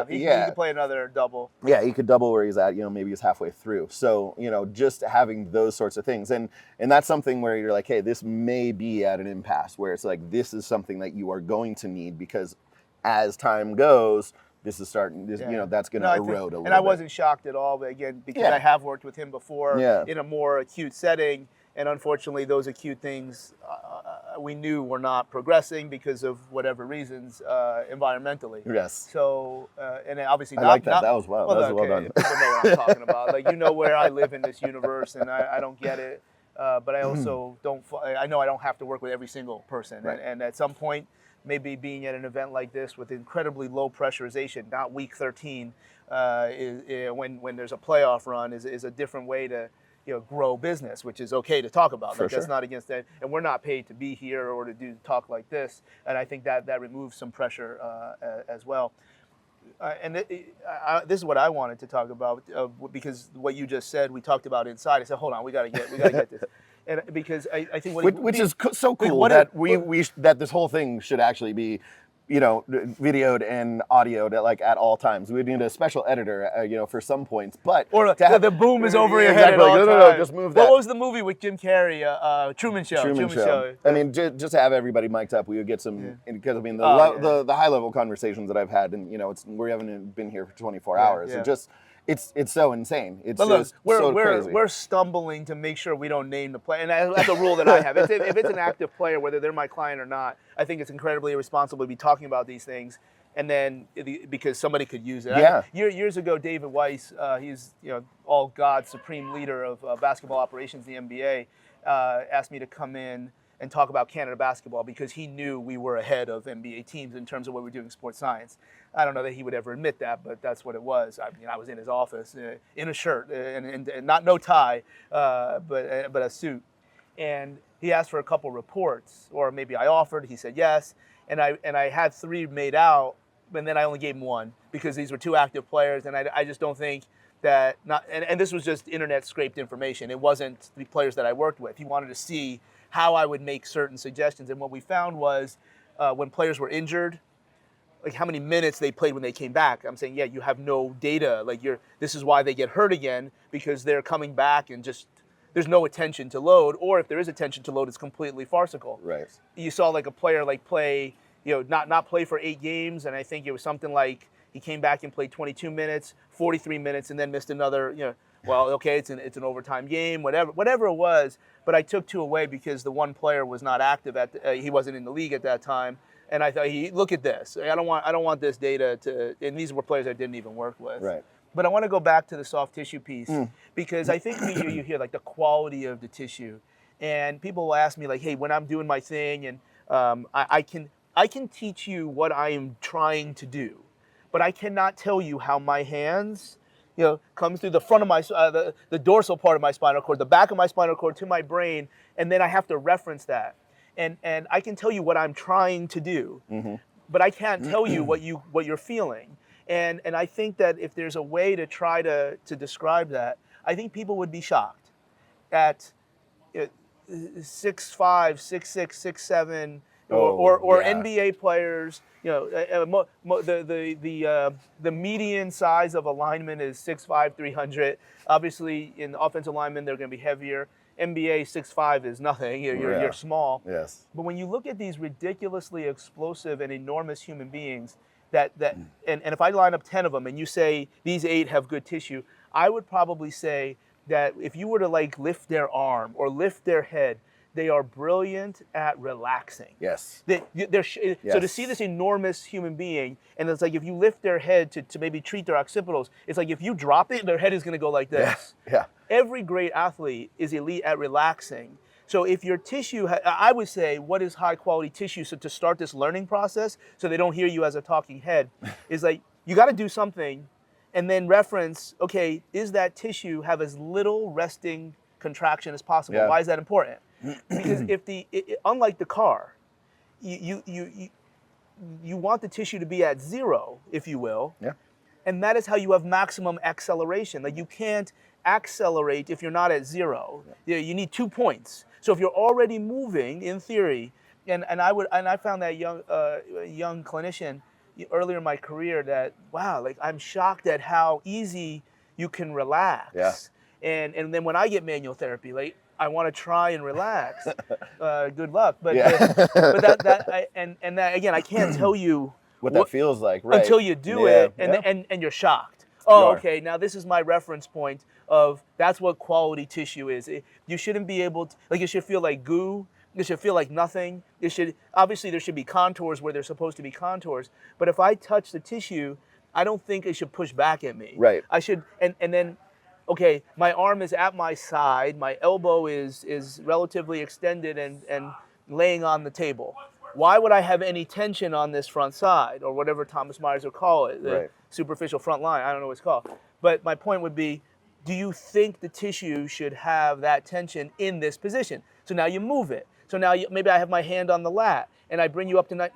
[SPEAKER 2] he could play another double.
[SPEAKER 1] Yeah, he could double where he's at, you know, maybe he's halfway through. So, you know, just having those sorts of things. And that's something where you're like, hey, this may be at an impasse where it's like, this is something that you are going to need because as time goes, this is starting, you know, that's going to erode a little bit.
[SPEAKER 2] And I wasn't shocked at all, but again, because I have worked with him before in a more acute setting. And unfortunately, those acute things we knew were not progressing because of whatever reasons environmentally.
[SPEAKER 1] Yes.
[SPEAKER 2] So, and obviously
[SPEAKER 1] I like that. That was well. That was well done.
[SPEAKER 2] People know what I'm talking about. Like, you know where I live in this universe, and I don't get it. But I also I know I don't have to work with every single person. Right. And at some point, maybe being at an event like this with incredibly low pressurization, not week 13, when there's a playoff run, is a different way to, you know, grow business, which is okay to talk about. Like, that's not against that, and we're not paid to be here or to do talk like this. And I think that removes some pressure as well. This is what I wanted to talk about because what you just said, we talked about inside. I said, hold on, we gotta get this. And because I think which is
[SPEAKER 1] so cool that that this whole thing should actually be, you know, videoed and audioed at all times. We need a special editor, you know, for some points, but
[SPEAKER 2] the boom is over your head at all times.
[SPEAKER 1] No, just move that.
[SPEAKER 2] What was the movie with Jim Carrey? Truman Show.
[SPEAKER 1] Truman Show. I mean, just to have everybody mic'd up, we would get some because I mean the high level conversations that I've had, and you know, we haven't been here for 24 hours. It just. It's so insane. It's just so crazy.
[SPEAKER 2] We're stumbling to make sure we don't name the player, and that's a rule that I have. If it's an active player, whether they're my client or not, I think it's incredibly irresponsible to be talking about these things, and then because somebody could use it.
[SPEAKER 1] Yeah.
[SPEAKER 2] Years ago, David Weiss, he's, you know, all God supreme leader of basketball operations in the NBA, asked me to come in and talk about Canada basketball because he knew we were ahead of NBA teams in terms of what we're doing in sports science. I don't know that he would ever admit that, but that's what it was. I mean, I was in his office in a shirt and not no tie, but a suit. And he asked for a couple reports, or maybe I offered. He said yes, and I had 3 made out, and then I only gave him 1 because these were 2 active players, and I just don't think that and this was just internet scraped information. It wasn't the players that I worked with. He wanted to see how I would make certain suggestions, and what we found was when players were injured, like how many minutes they played when they came back. I'm saying, you have no data. Like this is why they get hurt again, because they're coming back and just there's no attention to load, or if there is attention to load, it's completely farcical.
[SPEAKER 1] Right.
[SPEAKER 2] You saw like a player play, you know, not play for 8 games, and I think it was something like he came back and played 22 minutes, 43 minutes, and then missed another, you know, well, okay, it's an overtime game, whatever it was. But I took 2 away because the one player was not active he wasn't in the league at that time. And I thought, look at this. I don't want this data to. And these were players I didn't even work with.
[SPEAKER 1] Right.
[SPEAKER 2] But I want to go back to the soft tissue piece because I think you hear like the quality of the tissue, and people will ask me like, hey, when I'm doing my thing, and I can teach you what I am trying to do, but I cannot tell you how my hands, you know, comes through the front of my the dorsal part of my spinal cord, the back of my spinal cord to my brain, and then I have to reference that. And I can tell you what I'm trying to do, but I can't tell you what you're feeling. And I think that if there's a way to try to describe that, I think people would be shocked at 6'5", 6'6", 6'7", or NBA players. You know, the median size of a lineman is 6'5", 300. Obviously, in offensive linemen, they're going to be heavier. NBA 6'5" is nothing. You're small.
[SPEAKER 1] Yes.
[SPEAKER 2] But when you look at these ridiculously explosive and enormous human beings, and if I line up 10 of them and you say these 8 have good tissue, I would probably say that if you were to like lift their arm or lift their head, they are brilliant at relaxing.
[SPEAKER 1] Yes.
[SPEAKER 2] So to see this enormous human being, and it's like if you lift their head to maybe treat their occipitals, it's like if you drop it, their head is going to go like this.
[SPEAKER 1] Yeah.
[SPEAKER 2] Every great athlete is elite at relaxing. So if your tissue, I would say, what is high quality tissue? So to start this learning process, so they don't hear you as a talking head, is like you got to do something, and then reference. Okay, is that tissue have as little resting contraction as possible?
[SPEAKER 1] Yeah.
[SPEAKER 2] Why is that important? Because unlike the car, you want the tissue to be at 0, if you will.
[SPEAKER 1] Yeah.
[SPEAKER 2] And that is how you have maximum acceleration. Like you can't accelerate if you're not at 0. Yeah. You need 2 points. So if you're already moving, in theory, and I found that young clinician earlier in my career that, wow, like I'm shocked at how easy you can relax.
[SPEAKER 1] Yeah.
[SPEAKER 2] And then when I get manual therapy, like I want to try and relax. Good luck. But that again, I can't tell you
[SPEAKER 1] what that feels like, right?
[SPEAKER 2] Until you do it, and you're shocked. Oh, okay, now this is my reference point of that's what quality tissue is. You shouldn't be able to, like, it should feel like goo. It should feel like nothing. It should, obviously there should be contours where there's supposed to be contours, but if I touch the tissue, I don't think it should push back at me.
[SPEAKER 1] Right.
[SPEAKER 2] I should, and then, okay, my arm is at my side, my elbow is relatively extended and laying on the table. Why would I have any tension on this front side, or whatever Thomas Myers would call it, the superficial front line? I don't know what it's called. But my point would be, do you think the tissue should have that tension in this position? So now you move it. So now maybe I have my hand on the lat, and I bring you up to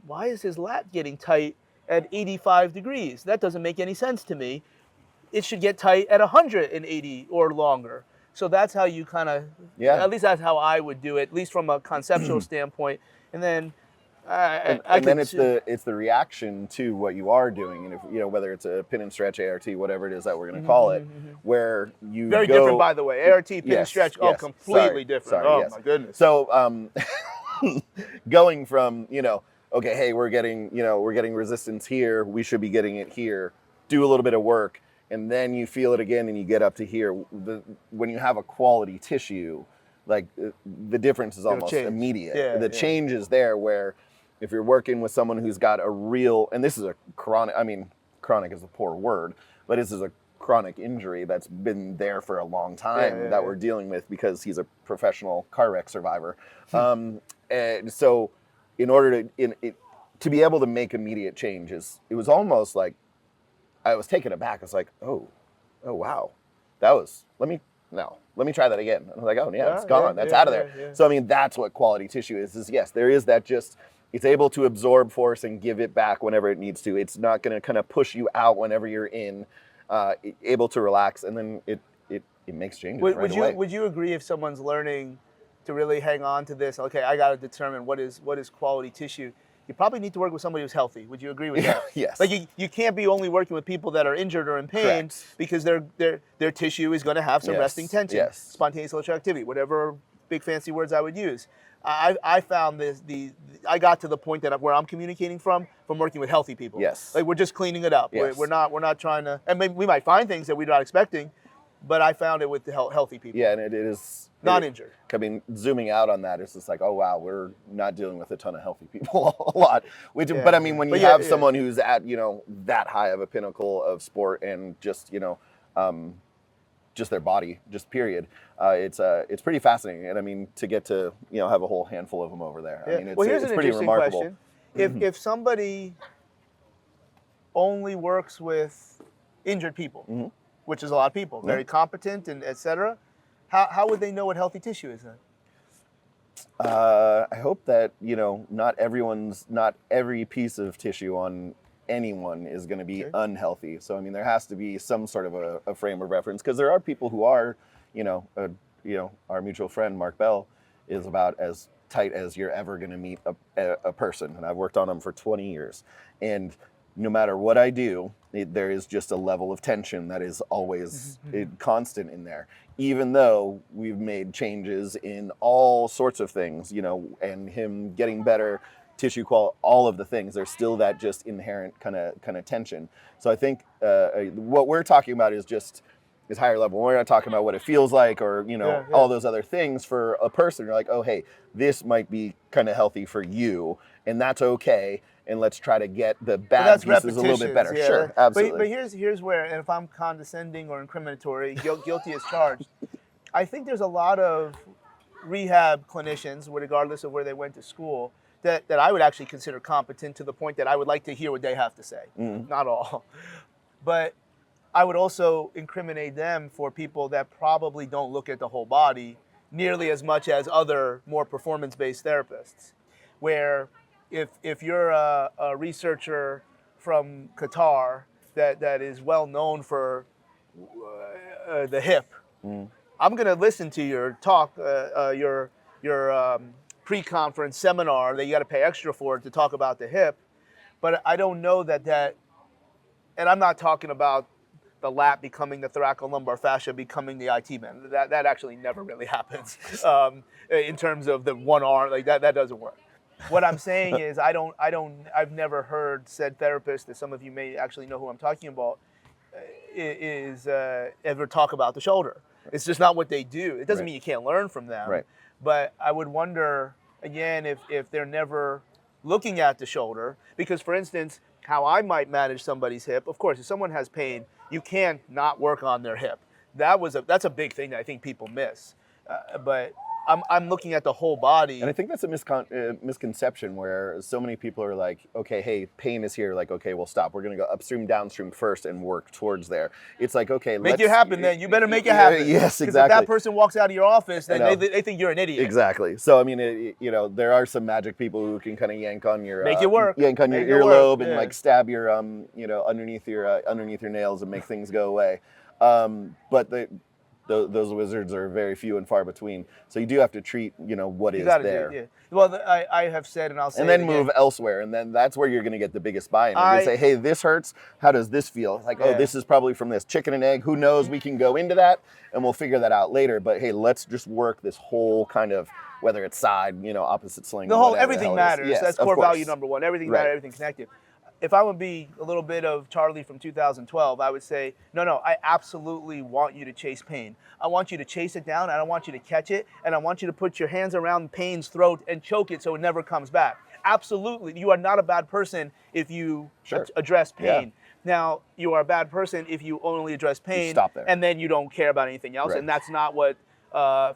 [SPEAKER 2] why is his lat getting tight at 85 degrees? That doesn't make any sense to me. It should get tight at 180 or longer. So that's how you kind of, at least that's how I would do it, at least from a conceptual standpoint. And then
[SPEAKER 1] it's the reaction to what you are doing, and if whether it's a pin and stretch, ART, whatever it is that we're going to call it, where you
[SPEAKER 2] very different, by the way. ART, pin and stretch, completely different.
[SPEAKER 1] Sorry,
[SPEAKER 2] my goodness.
[SPEAKER 1] So going from okay, hey, we're getting resistance here, we should be getting it here. Do a little bit of work, and then you feel it again, and you get up to here. When you have a quality tissue, like the difference is almost immediate. The change is there, where if you're working with someone who's got a real, and this is a chronic, chronic is a poor word, but this is a chronic injury that's been there for a long time that we're dealing with because he's a professional car wreck survivor. And so in order to be able to make immediate changes, it was almost like I was taken aback. I was like, oh wow, let me try that again. And I was like, oh yeah, it's gone. That's out of there. Yeah. So that's what quality tissue is yes, there is that, just it's able to absorb force and give it back whenever it needs to. It's not going to kind of push you out whenever you're in, able to relax, and then it makes changes away.
[SPEAKER 2] Would you agree, if someone's learning to really hang on to this, okay, I got to determine what is quality tissue, you probably need to work with somebody who's healthy. Would you agree with that?
[SPEAKER 1] Yes.
[SPEAKER 2] Like you can't be only working with people that are injured or in pain. Correct. Because their tissue is going to have some resting tension, spontaneous electroactivity, whatever big fancy words I would use. I found I got to the point where I'm communicating from working with healthy people.
[SPEAKER 1] Yes.
[SPEAKER 2] Like we're just cleaning it up. Yes. We're not trying to, and maybe we might find things that we're not expecting, but I found it with the healthy people.
[SPEAKER 1] Yeah, and it is
[SPEAKER 2] non-injured.
[SPEAKER 1] Zooming out on that, it's just like, oh wow, we're not dealing with a ton of healthy people a lot. When you have someone who's at that high of a pinnacle of sport and just just their body, just period, it's pretty fascinating. And to get to have a whole handful of them over there.
[SPEAKER 2] Here's
[SPEAKER 1] it's
[SPEAKER 2] an
[SPEAKER 1] pretty
[SPEAKER 2] interesting
[SPEAKER 1] remarkable.
[SPEAKER 2] Question. If somebody only works with injured people, which is a lot of people, very competent and et cetera, how would they know what healthy tissue is then?
[SPEAKER 1] I hope that not every piece of tissue on anyone is going to be unhealthy. So there has to be some sort of a frame of reference, because there are people who are, our mutual friend Mark Bell is about as tight as you're ever going to meet a person, and I've worked on him for 20 years, and no matter what I do, there is just a level of tension that is always constant in there. Even though we've made changes in all sorts of things, and him getting better, tissue quality, all of the things, there's still that just inherent kind of tension. So I think what we're talking about is higher level. We're not talking about what it feels like or all those other things for a person. You're like, oh hey, this might be kind of healthy for you, and that's okay. And let's try to get the bad pieces a little bit better.
[SPEAKER 2] Yeah.
[SPEAKER 1] Sure, absolutely.
[SPEAKER 2] But here's where, and if I'm condescending or incriminatory, guilty as charged. I think there's a lot of rehab clinicians, regardless of where they went to school, that I would actually consider competent, to the point that I would like to hear what they have to say. Not all. But I would also incriminate them for people that probably don't look at the whole body nearly as much as other more performance-based therapists, where if you're a researcher from Qatar that is well known for the hip, I'm going to listen to your talk, your pre-conference seminar that you got to pay extra for to talk about the hip. But I don't know that, and I'm not talking about the lat becoming the thoracolumbar fascia becoming the IT band. That actually never really happens in terms of the one arm, like that doesn't work. What I'm saying is I've never heard said therapist, that some of you may actually know who I'm talking about, is ever talk about the shoulder. It's just not what they do. It doesn't mean you can't learn from them.
[SPEAKER 1] Right.
[SPEAKER 2] But I would wonder, again, if they're never looking at the shoulder. Because, for instance, how I might manage somebody's hip, of course, if someone has pain, you can't not work on their hip. That's a big thing that I think people miss. But I'm looking at the whole body.
[SPEAKER 1] And I think that's a misconception where so many people are like, okay, hey, pain is here. Like, okay, we'll stop. We're going to go upstream, downstream first and work towards there. It's like, okay,
[SPEAKER 2] make it happen then. You better make it happen.
[SPEAKER 1] Yes, exactly.
[SPEAKER 2] Because if that person walks out of your office, then they think you're an idiot.
[SPEAKER 1] Exactly. So, I mean, there are some magic people who can kind of yank on your
[SPEAKER 2] make it work.
[SPEAKER 1] Yank on your earlobe and like stab your underneath your nails and make things go away. But those wizards are very few and far between. So you do have to treat, what is there.
[SPEAKER 2] Well, I have said, and I'll say
[SPEAKER 1] and then
[SPEAKER 2] it
[SPEAKER 1] move elsewhere, and then that's where you're going to get the biggest buy-in. You're going to say, hey, this hurts. How does this feel? Like, oh, this is probably from this chicken and egg. Who knows? We can go into that, and we'll figure that out later. But hey, let's just work this whole kind of, whether it's side, opposite sling.
[SPEAKER 2] The whole everything matters.
[SPEAKER 1] Yes,
[SPEAKER 2] that's core value number one. Everything matters. Everything connected. If I would be a little bit of Charlie from 2012, I would say, no, I absolutely want you to chase pain. I want you to chase it down, and I want you to catch it, and I want you to put your hands around pain's throat and choke it so it never comes back. Absolutely. You are not a bad person if you address pain. Yeah. Now, you are a bad person if you only address pain,
[SPEAKER 1] stop there,
[SPEAKER 2] and then you don't care about anything else, and that's not what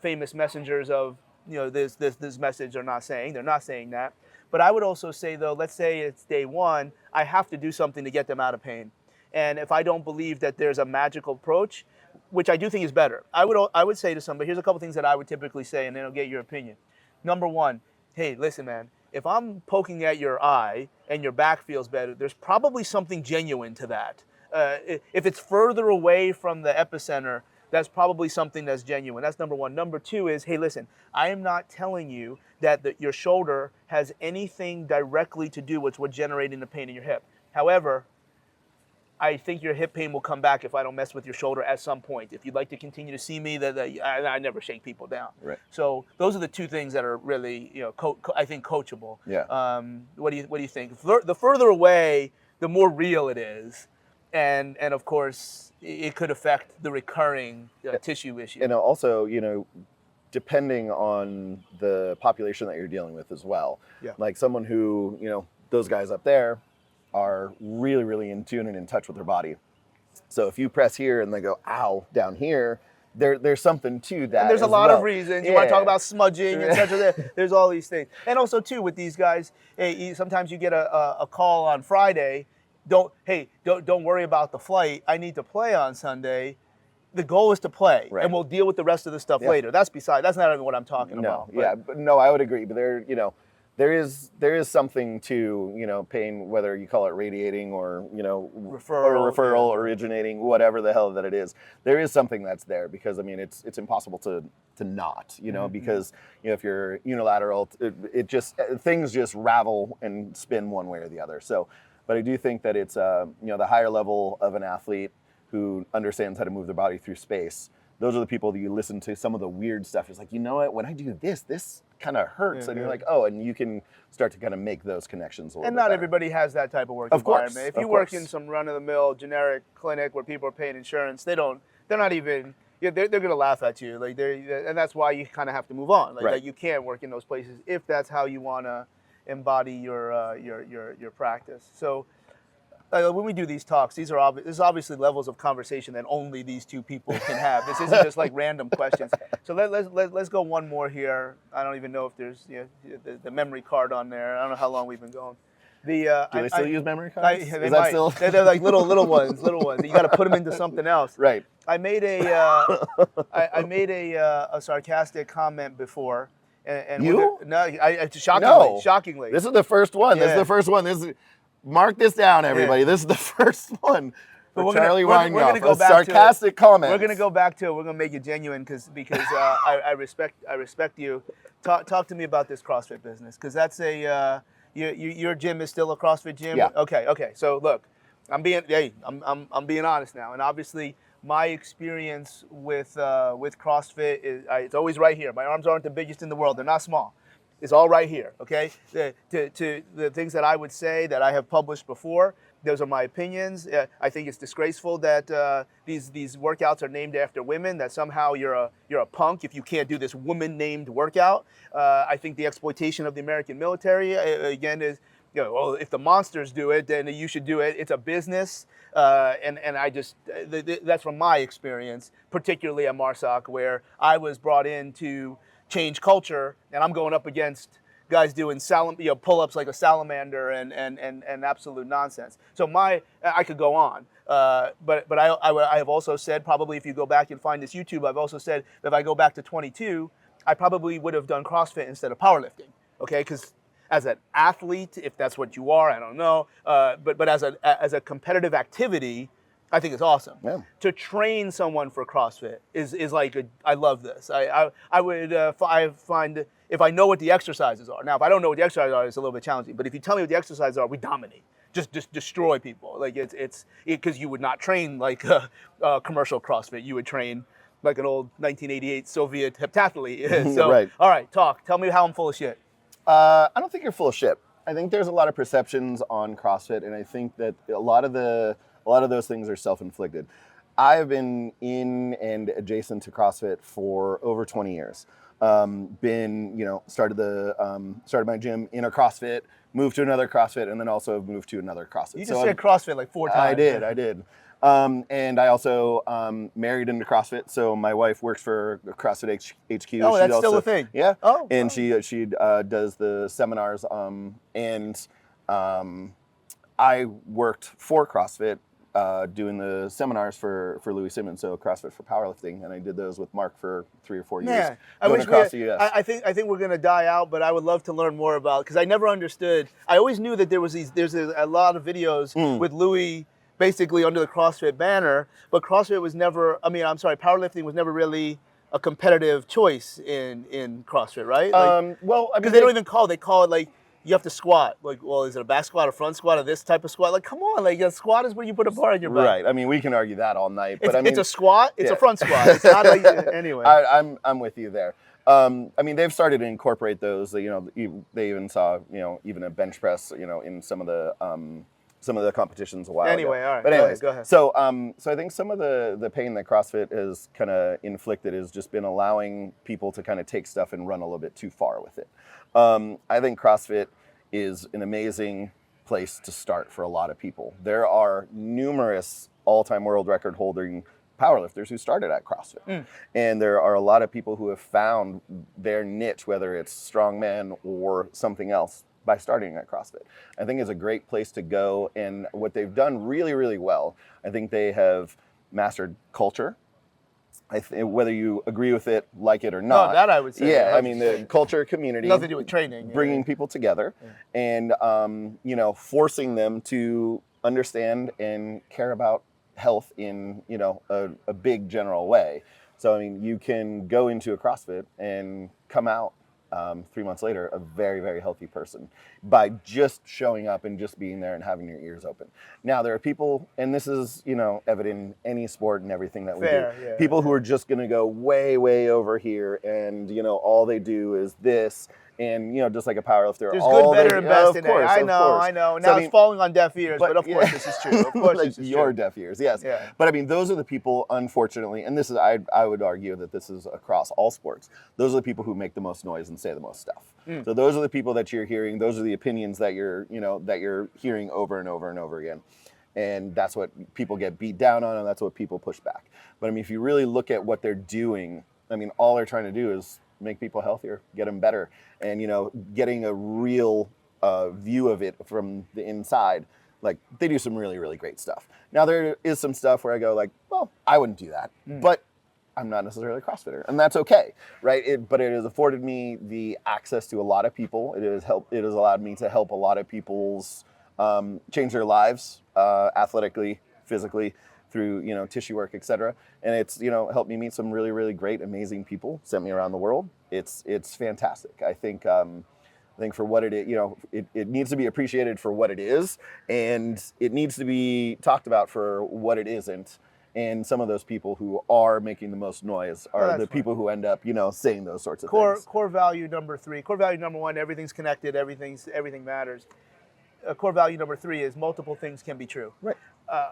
[SPEAKER 2] famous messengers of this message are not saying. They're not saying that. But I would also say, though, let's say it's day one, I have to do something to get them out of pain. And if I don't believe that there's a magical approach, which I do think is better, I would say to somebody, here's a couple things that I would typically say, and then I'll get your opinion. Number one, hey, listen, man, if I'm poking at your eye and your back feels better, there's probably something genuine to that. If it's further away from the epicenter, that's probably something that's genuine. That's number one. Number two is, hey, listen, I am not telling you that your shoulder has anything directly to do with what's generating the pain in your hip. However, I think your hip pain will come back if I don't mess with your shoulder at some point. If you'd like to continue to see me, I never shake people down.
[SPEAKER 1] Right.
[SPEAKER 2] So those are the two things that are really, I think coachable.
[SPEAKER 1] Yeah.
[SPEAKER 2] What do you think? The further away, the more real it is, and of course, it could affect the recurring tissue issue.
[SPEAKER 1] And also, depending on the population that you're dealing with as well.
[SPEAKER 2] Yeah.
[SPEAKER 1] Like someone who, those guys up there are really, really in tune and in touch with their body. So if you press here and they go, ow, down here, there's something to that.
[SPEAKER 2] And there's a lot of reasons. You want to talk about smudging, etc. There's all these things. And also, too, with these guys, sometimes you get a call on Friday. Don't worry about the flight. I need to play on Sunday. The goal is to play, and we'll deal with the rest of the stuff later. That's not even what I'm talking about.
[SPEAKER 1] But I would agree. But there is something to pain, whether you call it radiating or referral, originating, whatever the hell that it is. There is something that's there because it's impossible to not because if you're unilateral, things just ravel and spin one way or the other. So, but I do think that it's the higher level of an athlete who understands how to move their body through space. Those are the people that you listen to some of the weird stuff. It's like, what, when I do this kind of hurts. And you're like, oh, and you can start to kind of make those connections a little bit.
[SPEAKER 2] And not
[SPEAKER 1] better.
[SPEAKER 2] Everybody has that type of work environment. If you work in some run-of-the-mill generic clinic where people are paying insurance, they're not even, they're going to laugh at you. And that's why you kind of have to move on. Like you can't work in those places if that's how you want to embody your practice. So, when we do these talks, this is obviously levels of conversation that only these two people can have. This isn't just like random questions. So let's go one more here. I don't even know if there's the memory card on there. I don't know how long we've been going.
[SPEAKER 1] Do they still use memory cards?
[SPEAKER 2] They might. Still? They're like little ones. You got to put them into something else.
[SPEAKER 1] Right.
[SPEAKER 2] I made a sarcastic comment before, And
[SPEAKER 1] you?
[SPEAKER 2] shockingly.
[SPEAKER 1] This is the first one. Yeah. This is the first one. Mark this down, everybody. Yeah. This is the first one. For Charlie Weingroff. We're gonna go back sarcastic comments.
[SPEAKER 2] We're going to go back to it. We're going to make it genuine because I respect you. Talk to me about this CrossFit business, because that's your gym is still a CrossFit gym.
[SPEAKER 1] Yeah.
[SPEAKER 2] Okay. So look, I'm being honest now, and obviously my experience with CrossFit is it's always right here. My arms aren't the biggest in the world; they're not small. It's all right here. Okay. The things that I would say that I have published before. Those are my opinions. I think it's disgraceful that these workouts are named after women. That somehow you're a punk if you can't do this woman-named workout. I think the exploitation of the American military again is, well, if the monsters do it, then you should do it. It's a business, and I just that's from my experience, particularly at MARSOC, where I was brought in to change culture, and I'm going up against guys doing pull-ups like a salamander and absolute nonsense. So I could go on, but I have also said, probably if you go back and find this YouTube, I've also said that if I go back to 22, I probably would have done CrossFit instead of powerlifting. Okay, because as an athlete, if that's what you are, I don't know, but as a competitive activity, I think it's awesome.
[SPEAKER 1] Yeah.
[SPEAKER 2] To train someone for CrossFit is like I love this. I find if I know what the exercises are. Now, if I don't know what the exercises are, it's a little bit challenging. But if you tell me what the exercises are, we dominate. Just destroy people. Like it's because you would not train like a commercial CrossFit. You would train like an old 1988 Soviet heptathlete. So,
[SPEAKER 1] right.
[SPEAKER 2] All right, tell me how I'm full of shit.
[SPEAKER 1] I don't think you're full of shit. I think there's a lot of perceptions on CrossFit, and I think that a lot of those things are self-inflicted. I've been in and adjacent to CrossFit for over 20 years. Started my gym in a CrossFit, moved to another CrossFit, and then also moved to another CrossFit.
[SPEAKER 2] You just said CrossFit like 4 times.
[SPEAKER 1] I did. And I also married into CrossFit, so my wife works for CrossFit HQ.
[SPEAKER 2] Oh, that's still a thing.
[SPEAKER 1] Yeah.
[SPEAKER 2] Oh.
[SPEAKER 1] And she does the seminars. I worked for CrossFit. Doing the seminars for Louis Simmons, so CrossFit for Powerlifting, and I did those with Mark for 3 or 4 years.
[SPEAKER 2] Yeah, I think we're gonna die out, but I would love to learn more about, because I never understood. I always knew that there's a lot of videos with Louis basically under the CrossFit banner, but CrossFit was never. Powerlifting was never really a competitive choice in CrossFit, right? Because they don't even call it. They call it like, you have to squat. Like, well, is it a back squat, a front squat, or this type of squat? Like, come on, like a squat is where you put a bar on your back.
[SPEAKER 1] Right. I mean, we can argue that all night. But
[SPEAKER 2] it's a squat. It's a front squat. It's not like anyway.
[SPEAKER 1] I'm with you there. They've started to incorporate those. They even saw even a bench press in some of the competitions a while ago.
[SPEAKER 2] Anyway, all right.
[SPEAKER 1] But anyways,
[SPEAKER 2] go ahead.
[SPEAKER 1] So I think some of the pain that CrossFit has kind of inflicted has just been allowing people to kind of take stuff and run a little bit too far with it. I think CrossFit is an amazing place to start for a lot of people. There are numerous all-time world record holding powerlifters who started at CrossFit. And there are a lot of people who have found their niche, whether it's strongman or something else, by starting at CrossFit. I think it's a great place to go, and what they've done really, really well, I think they have mastered culture. Whether you agree with it, like it or not.
[SPEAKER 2] No, that I would say.
[SPEAKER 1] Yeah, the culture, community.
[SPEAKER 2] Nothing to do with training.
[SPEAKER 1] Bringing people together and, forcing them to understand and care about health in, a big general way. So, you can go into a CrossFit and come out 3 months later a very, very healthy person by just showing up and just being there and having your ears open. Now, there are people, and this is, evident in any sport and everything that we do.
[SPEAKER 2] Yeah,
[SPEAKER 1] people who are just going to go way, way over here and, all they do is this. And, just like a powerlifter.
[SPEAKER 2] There's good, better, and best in it. I know. Now it's falling on deaf ears, but of course this is true. Of course this is
[SPEAKER 1] your
[SPEAKER 2] true.
[SPEAKER 1] deaf ears, yes.
[SPEAKER 2] Yeah.
[SPEAKER 1] But those are the people, unfortunately, and this is, I would argue that this is across all sports. Those are the people who make the most noise and say the most stuff. So those are the people that you're hearing. Those are the opinions that you're hearing over and over and over again. And that's what people get beat down on, and that's what people push back. But if you really look at what they're doing, all they're trying to do is make people healthier, get them better, and getting a real view of it from the inside. Like, they do some really, really great stuff. Now, there is some stuff where I go like, well, I wouldn't do that, but I'm not necessarily a CrossFitter, and that's okay, right? But it has afforded me the access to a lot of people. It has allowed me to help a lot of people's change their lives athletically, physically, through tissue work, etc. And it's helped me meet some really, really great, amazing people. Sent me around the world. It's fantastic. I think for what it is, it needs to be appreciated for what it is, and it needs to be talked about for what it isn't. And some of those people who are making the most noise are the people who end up, saying those sorts of things.
[SPEAKER 2] Core value number 3. Core value number 1, everything's connected, everything matters. Core value number 3 is multiple things can be true.
[SPEAKER 1] Right.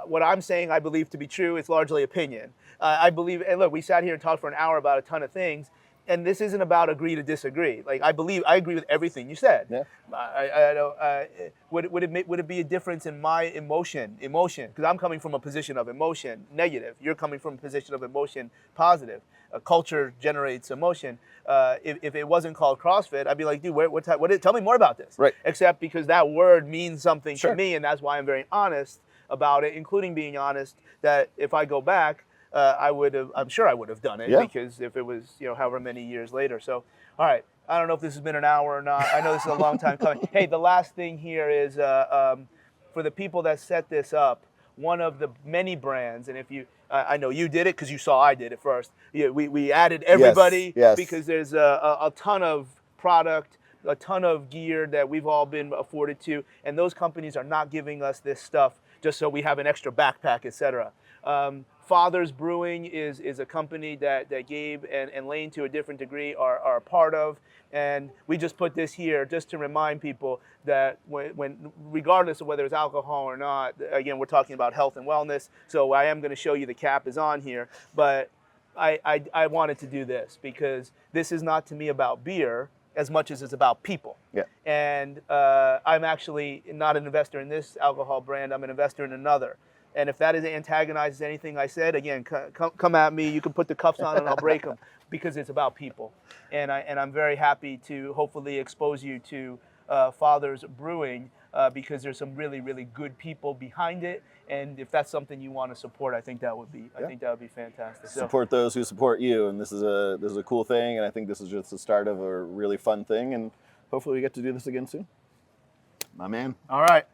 [SPEAKER 2] What I'm saying I believe to be true is largely opinion. I believe, and look, we sat here and talked for an hour about a ton of things, and this isn't about agree to disagree. Like I agree with everything you said.
[SPEAKER 1] Yeah.
[SPEAKER 2] I don't. Would it be a difference in my emotion? Because I'm coming from a position of emotion, negative. You're coming from a position of emotion, positive. Culture generates emotion. If it wasn't called CrossFit, I'd be like, dude, tell me more about this.
[SPEAKER 1] Right.
[SPEAKER 2] Except because that word means something
[SPEAKER 1] Sure.
[SPEAKER 2] to me, and that's why I'm very honest about it, including being honest that if I go back, I'm sure I would have done it, because if it was, however many years later. So, all right, I don't know if this has been an hour or not. I know this is a long time coming. Hey, the last thing here is for the people that set this up, one of the many brands, and if you, I know you did it because you saw I did it first. Yeah, we added everybody because there's a ton of product, a ton of gear that we've all been afforded to, and those companies are not giving us this stuff just so we have an extra backpack, etc. Father's Brewing is a company that Gabe and Lane, to a different degree, are a part of. And we just put this here just to remind people that when regardless of whether it's alcohol or not, again, we're talking about health and wellness. So I am going to show you the cap is on here. But I wanted to do this because this is not to me about beer as much as it's about people.
[SPEAKER 1] Yeah.
[SPEAKER 2] And I'm actually not an investor in this alcohol brand. I'm an investor in another. And if that antagonizes anything I said, again, come at me. You can put the cuffs on and I'll break them, because it's about people. And I'm very happy to hopefully expose you to Father's Brewing because there's some really, really good people behind it. And if that's something you want to support, I think that would be fantastic.
[SPEAKER 1] Support those who support you, and this is a cool thing, and I think this is just the start of a really fun thing, and hopefully we get to do this again soon. My man.
[SPEAKER 2] All right.